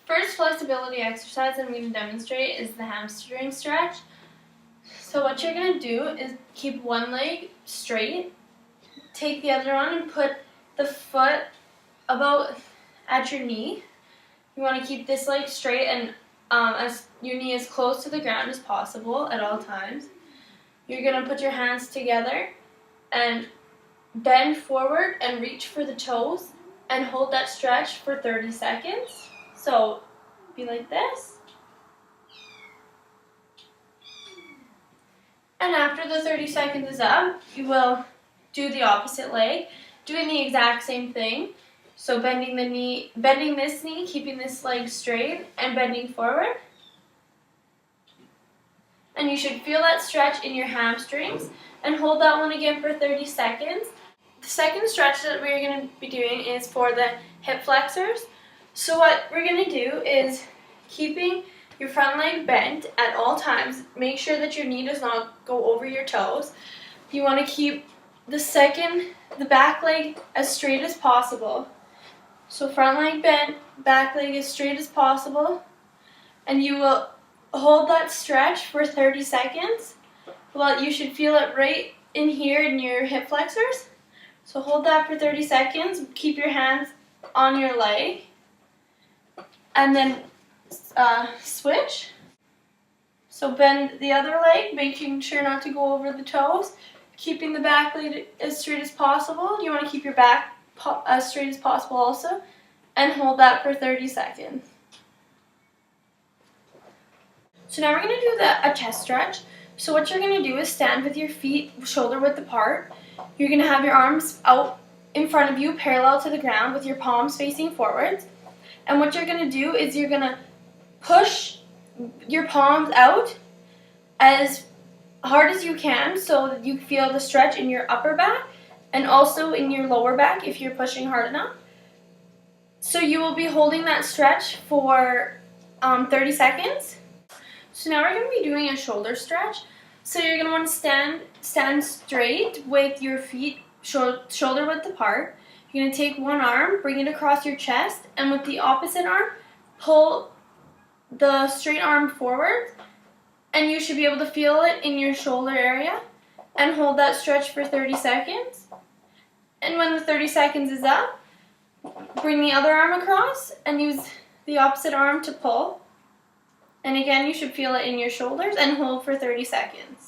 first flexibility exercise I'm going to demonstrate is the hamstring stretch. So what you're going to do is keep one leg straight, take the other one and put the foot about at your knee. You want to keep this leg straight and as your knee as close to the ground as possible at all times. You're going to put your hands together and bend forward and reach for the toes and hold that stretch for 30 seconds. So be like this. And after the 30 seconds is up, you will do the opposite leg, doing the exact same thing. So bending this knee, keeping this leg straight and bending forward. And you should feel that stretch in your hamstrings and hold that one again for 30 seconds. The second stretch that we're going to be doing is for the hip flexors. So what we're going to do is keeping your front leg bent at all times. Make sure that your knee does not go over your toes. You want to keep the back leg as straight as possible. So front leg bent, back leg as straight as possible. And you will hold that stretch for 30 seconds. Well, you should feel it right in here in your hip flexors. So hold that for 30 seconds. Keep your hands on your leg. And then switch. So bend the other leg, making sure not to go over the toes. Keeping the back leg as straight as possible. You want to keep your back as straight as possible also. And hold that for 30 seconds. So now we're going to do a chest stretch. So what you're going to do is stand with your feet shoulder width apart. You're going to have your arms out in front of you, parallel to the ground, with your palms facing forwards. And what you're going to do is you're going to push your palms out as hard as you can so that you feel the stretch in your upper back and also in your lower back if you're pushing hard enough. So you will be holding that stretch for 30 seconds. So now we're going to be doing a shoulder stretch. So you're going to want to stand straight with your feet shoulder width apart. You're going to take one arm, bring it across your chest, and with the opposite arm, pull the straight arm forward, and you should be able to feel it in your shoulder area, and hold that stretch for 30 seconds. And when the 30 seconds is up, bring the other arm across and use the opposite arm to pull. And again, you should feel it in your shoulders and hold for 30 seconds.